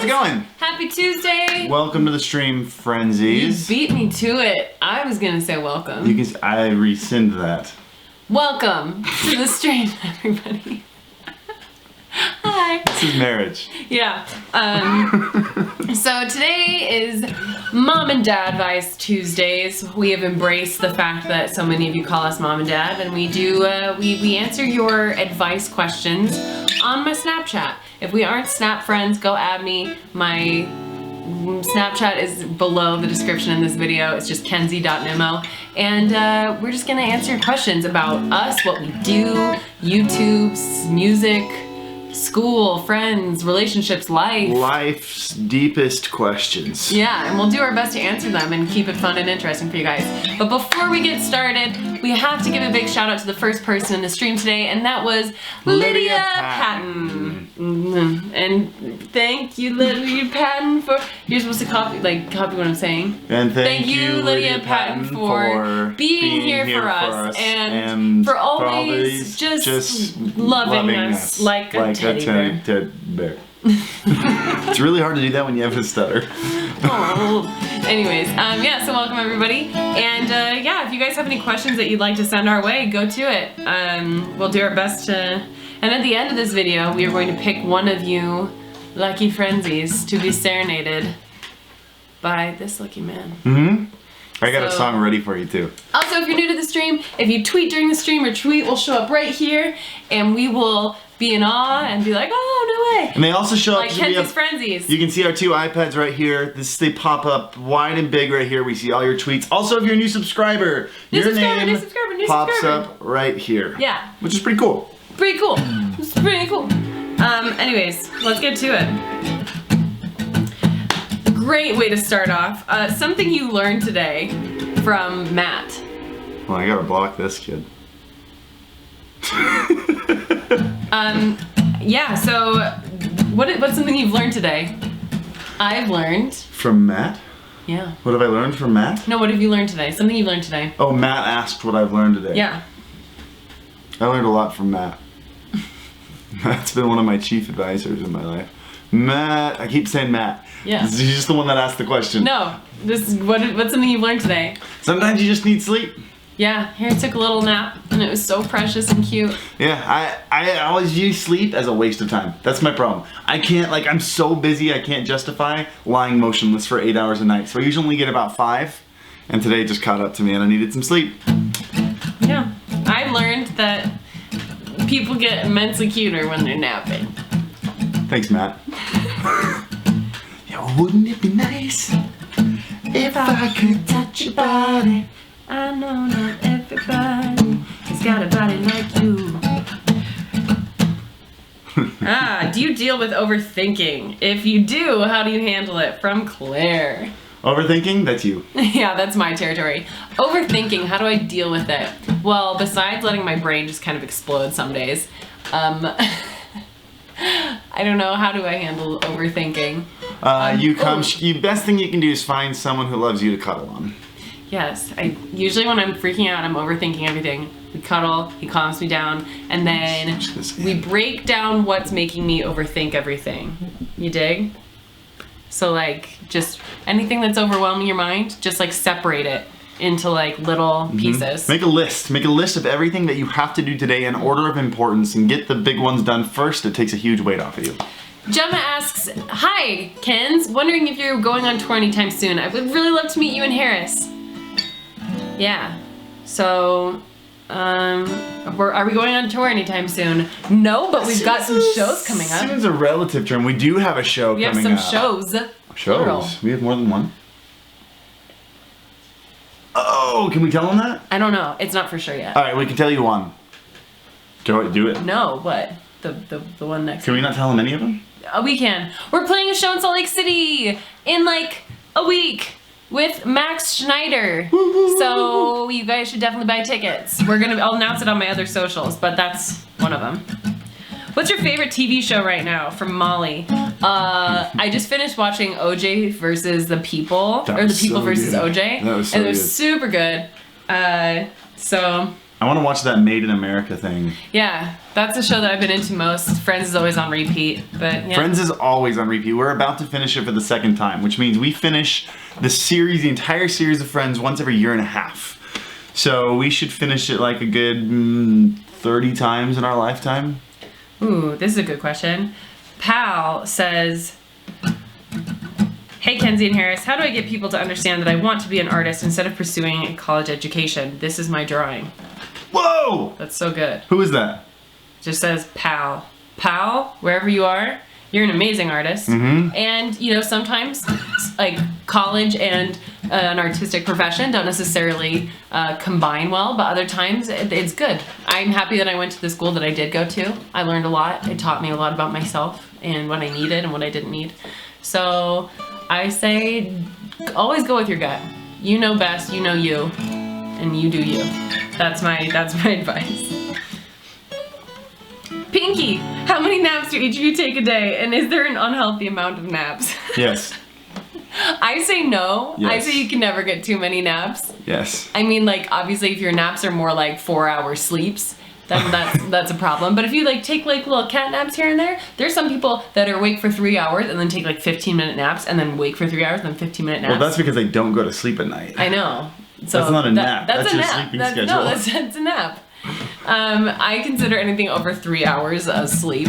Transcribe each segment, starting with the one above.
it going? Happy Tuesday! Welcome to the stream, frenzies. You beat me to it. I was gonna say welcome. I rescind that. Welcome to the stream, everybody. Hi. This is marriage. Yeah. So today is Mom and Dadvice Tuesdays. We have embraced the fact that so many of you call us Mom and Dad, and we do. We answer your advice questions on my Snapchat. If we aren't Snap friends, go add me. My Snapchat is below the description in this video. It's just kenzie.nimmo. And we're just gonna answer your questions about us, what we do, YouTube, music, school, friends, relationships, life. Life's deepest questions. Yeah, and we'll do our best to answer them and keep it fun and interesting for you guys. But before we get started, we have to give a big shout out to the first person in the stream today, and that was Lydia Patton. And thank you, Lydia Patton, for... You're supposed to copy what I'm saying. And thank you, Lydia Patton, for being here for us and for always just loving us like a teddy bear. It's really hard to do that when you have a stutter. Oh. Anyways, yeah, so welcome everybody. And yeah, if you guys have any questions that you'd like to send our way, go to it. We'll do our best to... And at the end of this video, we are going to pick one of you lucky frenzies to be serenaded by this lucky man. Mm-hmm. I got a song ready for you too. Also, if you're new to the stream, if you tweet during the stream, your tweet will show up right here, and we will be in awe and be like, oh, no way. And they also show up like Kenzie's frenzies. You can see our two iPads right here. They pop up wide and big right here. We see all your tweets. Also, if you're a new subscriber, your name pops up right here. Yeah. Which is pretty cool. Pretty cool. It's pretty cool. Anyways, let's get to it. Great way to start off. Something you learned today from Matt. Well, I gotta block this kid. Yeah, so what's something you've learned today? I've learned. From Matt? Yeah. What have I learned from Matt? No, what have you learned today? Something you've learned today. Oh, Matt asked what I've learned today. Yeah. I learned a lot from Matt. Matt's been one of my chief advisors in my life. Matt, I keep saying Matt. Yeah. He's just the one that asked the question. No, what's something you've learned today? Sometimes you just need sleep. Yeah, Harry took a little nap, and it was so precious and cute. Yeah, I always use sleep as a waste of time. That's my problem. I can't, I'm so busy I can't justify lying motionless for 8 hours a night. So I usually only get about 5, and today it just caught up to me and I needed some sleep. Yeah, I learned that people get immensely cuter when they're napping. Thanks, Matt. Yeah, wouldn't it be nice if I could touch your body? I know not everybody has got a body like you. Do you deal with overthinking? If you do, how do you handle it? From Claire. Overthinking? That's you. Yeah, that's my territory. Overthinking, how do I deal with it? Well, besides letting my brain just kind of explode some days, I don't know, how do I handle overthinking? Best thing you can do is find someone who loves you to cuddle on. Yes, usually when I'm freaking out, I'm overthinking everything. We cuddle, he calms me down, and then we break down what's making me overthink everything. You dig? So just anything that's overwhelming your mind, just separate it into little pieces. Make a list. Make a list of everything that you have to do today in order of importance and get the big ones done first. It takes a huge weight off of you. Gemma asks, hi, Kens. Wondering if you're going on tour anytime soon. I would really love to meet you in Harris. Yeah. So, are we going on tour anytime soon? No, but we've got some shows coming up. Soon's a relative term. We do have a show coming up. We have some shows. Plural. We have more than one? Oh, can we tell them that? I don't know. It's not for sure yet. All right, we can tell you one. Do it. No, what? The one next. Can we not tell them any of them? We can. We're playing a show in Salt Lake City in a week with Max Schneider. So you guys should definitely buy tickets. I'll announce it on my other socials, but that's one of them. What's your favorite TV show right now? From Molly. I just finished watching OJ versus the People, or the People versus OJ. That was so and it was good. Super good. So I want to watch that Made in America thing. yeah. That's the show that I've been into most. Friends is always on repeat, but yeah. Friends is always on repeat. We're about to finish it for the second time, which means we finish the entire series of Friends once every year and a half. So we should finish it like a good 30 times in our lifetime. Ooh, this is a good question. Pal says, hey Kenzie and Harris, how do I get people to understand that I want to be an artist instead of pursuing a college education? This is my drawing. Whoa! That's so good. Who is that? Just says Pal. Pal, wherever you are, you're an amazing artist. And, you know, sometimes like college and an artistic profession don't necessarily combine well, but other times it's good. I'm happy that I went to the school that I did go to. I learned a lot. It taught me a lot about myself and what I needed and what I didn't need. So I say always go with your gut. You know best, you know you, and you do you. That's my advice. Pinky, how many naps do each of you take a day? And is there an unhealthy amount of naps? Yes. I say no. Yes. I say you can never get too many naps. Yes. I mean, like, obviously if your naps are more like 4-hour sleeps, then that's a problem. But if you like take like little cat naps here and there, there's some people that are awake for 3 hours and then take like 15-minute naps and then wake for 3 hours and then 15-minute naps. Well, that's because they don't go to sleep at night. I know. So that's not a nap. That's a your nap. sleeping schedule. No, that's a nap. I consider anything over 3 hours a sleep.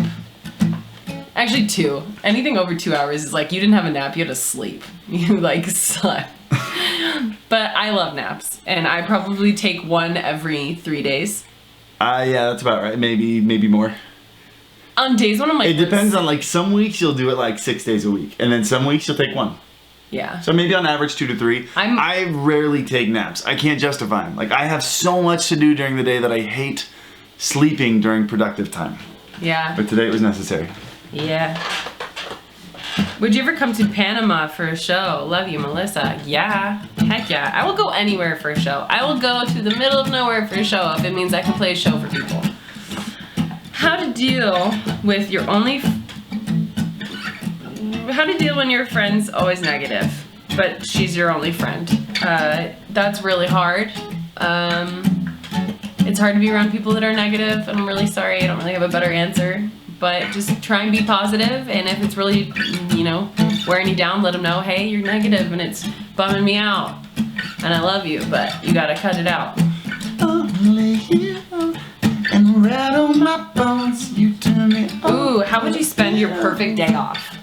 Actually 2. Anything over 2 hours is like you didn't have a nap, you had to sleep. You like slept. But I love naps, and I probably take one every 3 days. Yeah, that's about right. Maybe more. On days when I'm like... It depends on, like, some weeks you'll do it like 6 days a week, and then some weeks you'll take one. Yeah. So maybe on average 2 to 3. I rarely take naps. I can't justify them. Like, I have so much to do during the day that I hate sleeping during productive time. Yeah. But today it was necessary. Yeah. Would you ever come to Panama for a show? Love you, Melissa. Yeah. Heck yeah. I will go anywhere for a show. I will go to the middle of nowhere for a show if it means I can play a show for people. How to deal with your only... How to deal when your friend's always negative, but she's your only friend. That's really hard. It's hard to be around people that are negative, and I'm really sorry, I don't really have a better answer. But just try and be positive, and if it's really, you know, wearing you down, let them know, hey, you're negative and it's bumming me out. And I love you, but you gotta cut it out. Only you and rattle my bones, you turn me on. Ooh, how would you spend your perfect day off?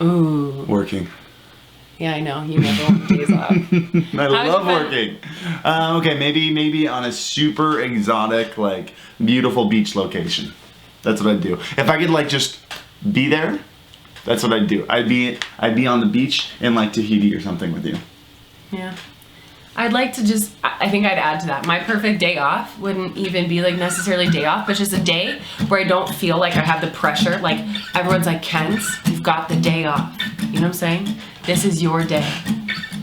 Ooh. Working. Yeah, I know, you never want days off. I love working. Okay, maybe on a super exotic, like, beautiful beach location. That's what I'd do. If I could like just be there, that's what I'd do. I'd be on the beach in like Tahiti or something with you. Yeah. I'd like to just, I think I'd add to that. My perfect day off wouldn't even be like necessarily day off, but just a day where I don't feel like I have the pressure. Like everyone's like, Kenz, you've got the day off. You know what I'm saying? This is your day.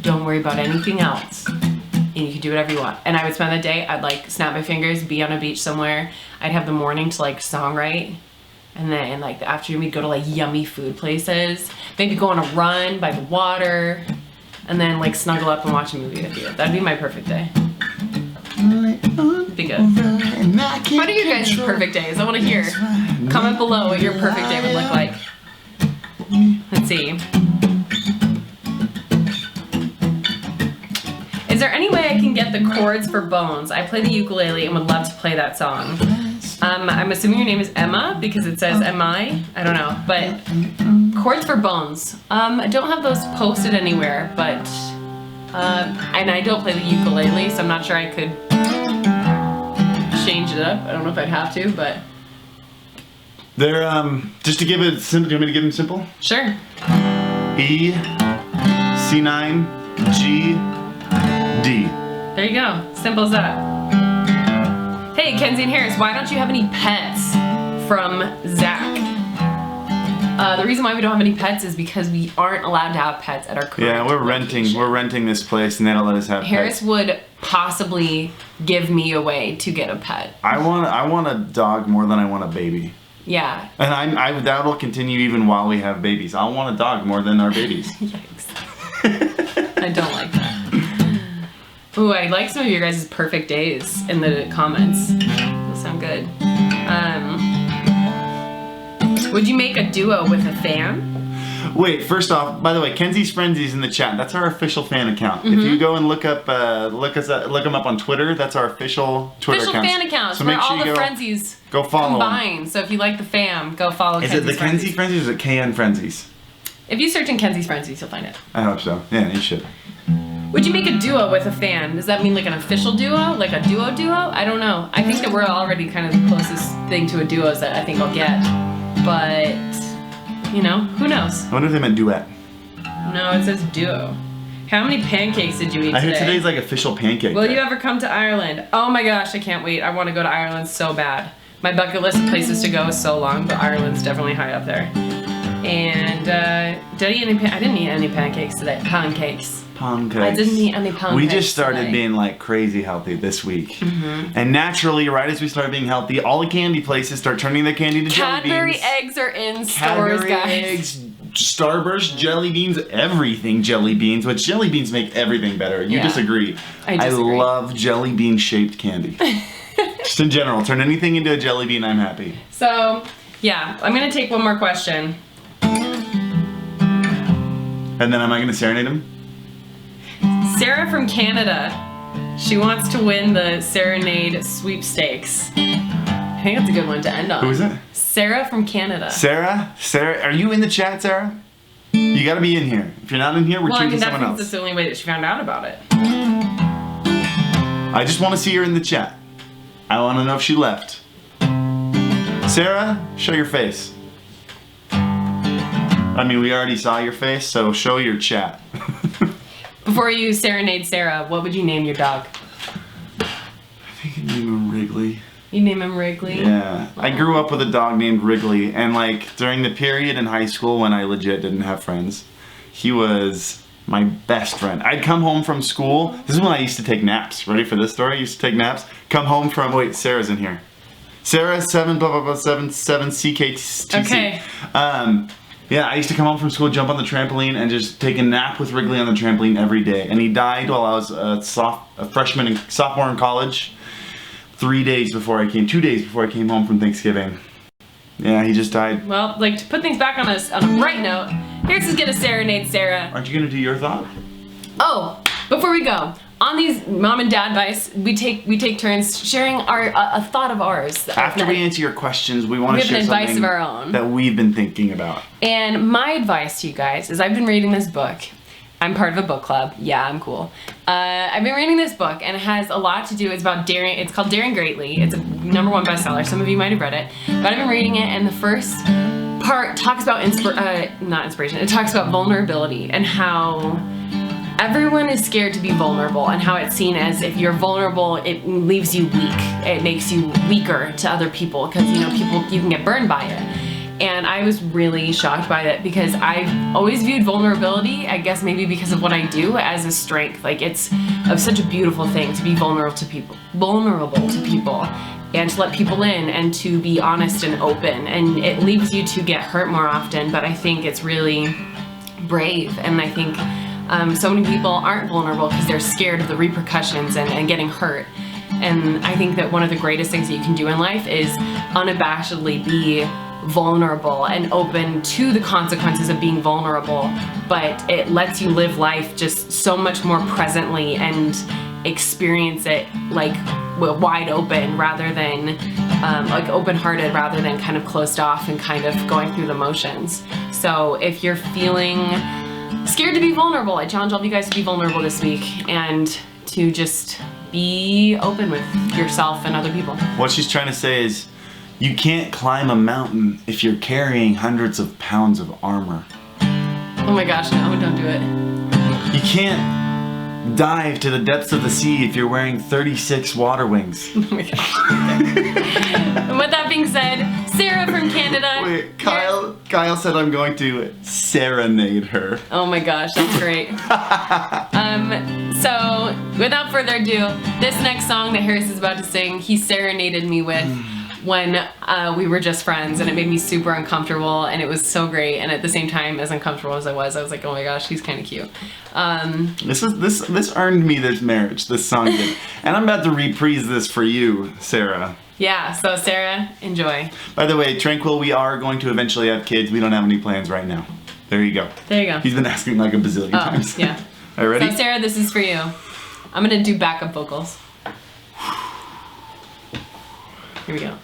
Don't worry about anything else. And you can do whatever you want. And I would spend the day, I'd like snap my fingers, be on a beach somewhere. I'd have the morning to like songwrite. And then like the afternoon we'd go to like yummy food places. Maybe go on a run by the water. And then like snuggle up and watch a movie with you. That'd be my perfect day. Be good. What are your guys' perfect days? I want to hear. Comment below what your perfect day would look like. Let's see. Is there any way I can get the chords for Bones? I play the ukulele and would love to play that song. I'm assuming your name is Emma because it says M-I. I don't know, but chords for Bones. I don't have those posted anywhere, but and I don't play the ukulele, so I'm not sure I could change it up. I don't know if I'd have to, but they're just to give it simple. Do you want me to give them simple? Sure. E, C9, G, D. There you go. Simple as that. Hey, Kenzie and Harris, why don't you have any pets? From Zach. The reason why we don't have any pets is because we aren't allowed to have pets at our current Yeah, we're renting this place and they don't let us have Harris pets. would possibly give me away to get a pet. I want a dog more than I want a baby. Yeah. And that will continue even while we have babies. I want a dog more than our babies. Yikes. I don't like that. Ooh, I like some of your guys' perfect days in the comments. Those sound good. Would you make a duo with a fan? Wait, first off, by the way, Kenzie's Frenzies in the chat. That's our official fan account. If you go and look them up on Twitter, that's our official Twitter Official account. fan accounts So where make sure all you the go, Frenzies go follow combine. So if you like the fam, go follow Is Kenzie's it the Kenzie Frenzies. Frenzies or is it KN Frenzies? If you search in Kenzie's Frenzies, you'll find it. I hope so. Yeah, you should. Would you make a duo with a fan? Does that mean like an official duo? Like a duo? I don't know. I think that we're already kind of the closest thing to a duo that I think I'll get. But, you know, who knows? I wonder if they meant duet. No, it says duo. How many pancakes did you eat I heard today? today's like official pancake Will day. you ever come to Ireland? Oh my gosh, I can't wait. I want to go to Ireland so bad. My bucket list of places to go is so long, but Ireland's definitely high up there. And did I eat any? I didn't eat any pancakes today. Pancakes. Pancakes. I didn't eat any pancakes. We just started today. being like crazy healthy this week. And naturally, right as we started being healthy, all the candy places start turning their candy to jelly Cadbury beans. eggs are in stores, Cadbury guys. eggs, Starburst jelly beans, everything jelly beans, which jelly beans make everything better. You Yeah. disagree. I disagree. love jelly bean shaped candy. Just in general, turn anything into a jelly bean, I'm happy. So, yeah, I'm gonna take one more question. And then am I gonna serenade him? Sarah from Canada. She wants to win the Serenade sweepstakes. I think that's a good one to end on. Who is it? Sarah from Canada. Sarah? Sarah, are you in the chat, Sarah? You gotta be in here. If you're not in here, we're Well, I mean, choosing someone that's else. the only way that she found out about it. I just want to see her in the chat. I want to know if she left. Sarah, show your face. I mean, we already saw your face, so show your chat. Before you serenade Sarah, what would you name your dog? I think I name him Wrigley. You name him Wrigley? Yeah. I grew up with a dog named Wrigley, and like during the period in high school when I legit didn't have friends, he was my best friend. I'd come home from school. This is when I used to take naps. Ready for this story? I used to take naps. Come home from, wait, Sarah's in here. Sarah 7 blah blah blah 7 CKTC. Okay. Yeah, I used to come home from school, jump on the trampoline, and just take a nap with Wrigley on the trampoline every day. And he died while I was a freshman and sophomore in college. 2 days before I came home from Thanksgiving. Yeah, he just died. Well, like to put things back on a bright note, here's who's gonna serenade Sarah. Aren't you gonna do your thought? Oh, before we go, on these mom and dad advice, we take turns sharing a thought of ours. After we answer your questions, we want We to have an share advice something of our own. that we've been thinking about. And my advice to you guys is I've been reading this book. I'm part of a book club. Yeah, I'm cool. I've been reading this book, and it has a lot to do. It's about daring. It's called Daring Greatly. It's a #1 bestseller. Some of you might have read it, but I've been reading it, and the first part talks about not inspiration. It talks about vulnerability and how everyone is scared to be vulnerable, and how it's seen as if you're vulnerable, it leaves you weak. It makes you weaker to other people because you can get burned by it. And I was really shocked by that because I've always viewed vulnerability, I guess maybe because of what I do, as a strength. Like it's such a beautiful thing to be vulnerable to people, and to let people in and to be honest and open. And it leaves you to get hurt more often, but I think it's really brave. And I think so many people aren't vulnerable because they're scared of the repercussions and getting hurt. And I think that one of the greatest things that you can do in life is unabashedly be vulnerable and open to the consequences of being vulnerable, but it lets you live life just so much more presently and experience it like wide open rather than like open-hearted rather than kind of closed off and kind of going through the motions. So if you're feeling scared to be vulnerable, I challenge all of you guys to be vulnerable this week and to just be open with yourself and other people. What she's trying to say is, you can't climb a mountain if you're carrying hundreds of pounds of armor. Oh my gosh, no, don't do it. You can't dive to the depths of the sea if you're wearing 36 water wings. Oh my gosh. And with that being said, Sarah from Canada. Wait, Kyle said I'm going to serenade her. Oh my gosh, that's great. So without further ado, this next song that Harris is about to sing, he serenaded me with when we were just friends, and it made me super uncomfortable, and it was so great. And at the same time, as uncomfortable as I was like, oh my gosh, he's kind of cute. This earned me this marriage. This song did, and I'm about to reprise this for you, Sarah. Yeah, so Sarah, enjoy. By the way, Tranquil, we are going to eventually have kids. We don't have any plans right now. There you go. There you go. He's been asking like a bazillion times. Yeah. All right, ready? So Sarah, this is for you. I'm gonna do backup vocals. Here we go.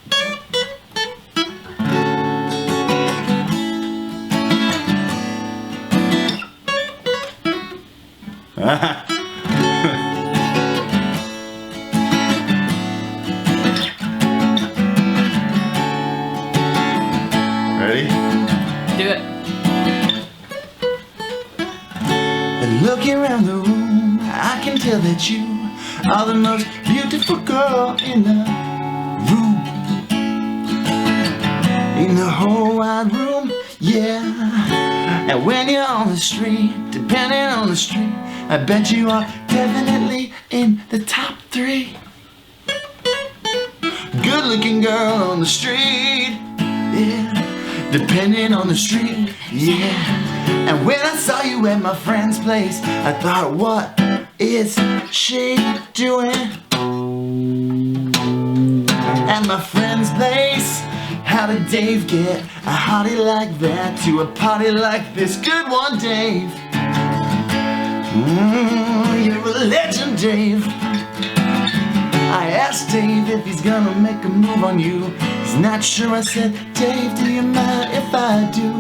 Ready? Do it. Looking around the room, I can tell that you are the most beautiful girl in the room. In the whole wide room, yeah. And when you're on the street, depending on the street, I bet you are definitely in the top 3. Good looking girl on the street, yeah. Depending on the street, yeah. And when I saw you at my friend's place, I thought, what is she doing at my friend's place? How did Dave get a hottie like that to a party like this? Good one, Dave. You're a legend, Dave. I asked Dave if he's gonna make a move on you. He's not sure. I said, Dave, do you mind if I do?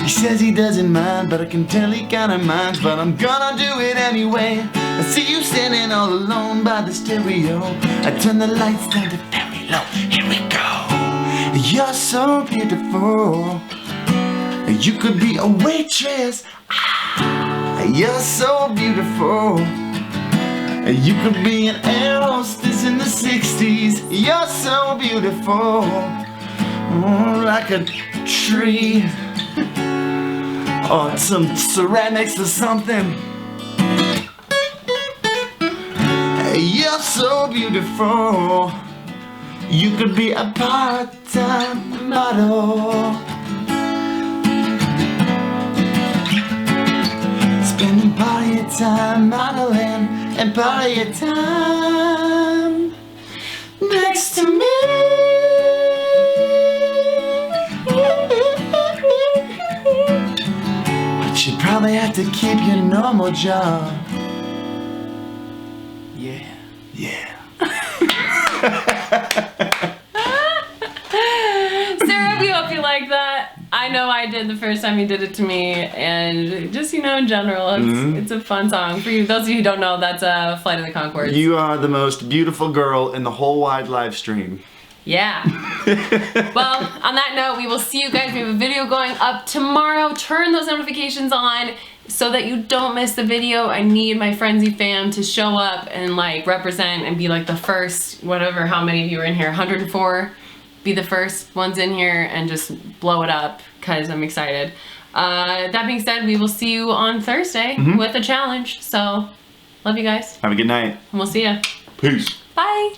He says he doesn't mind, but I can tell he kinda minds. But I'm gonna do it anyway. I see you standing all alone by the stereo. I turn the lights down to very low. Here we go. You're so beautiful. You could be a waitress. You're so beautiful. You could be an air hostess in the 60s. You're so beautiful. Like a tree. Or some ceramics or something. You're so beautiful. You could be a part-time model. Spending part of your time modeling and part of your time next to me. But you probably have to keep your normal job. Yeah, yeah. Sarah, we hope you like that. I know I did the first time you did it to me, and just, you know, in general, it's a fun song. For you, those of you who don't know, that's Flight of the Conchords. You are the most beautiful girl in the whole wide live stream. Yeah. Well, on that note, we will see you guys. We have a video going up tomorrow. Turn those notifications on so that you don't miss the video. I need my Frenzy fam to show up and like represent and be like the first, whatever, how many of you are in here, 104. Be the first ones in here and just blow it up because I'm excited. That being said, we will see you on Thursday with a challenge. So, love you guys. Have a good night. And we'll see ya. Peace. Bye.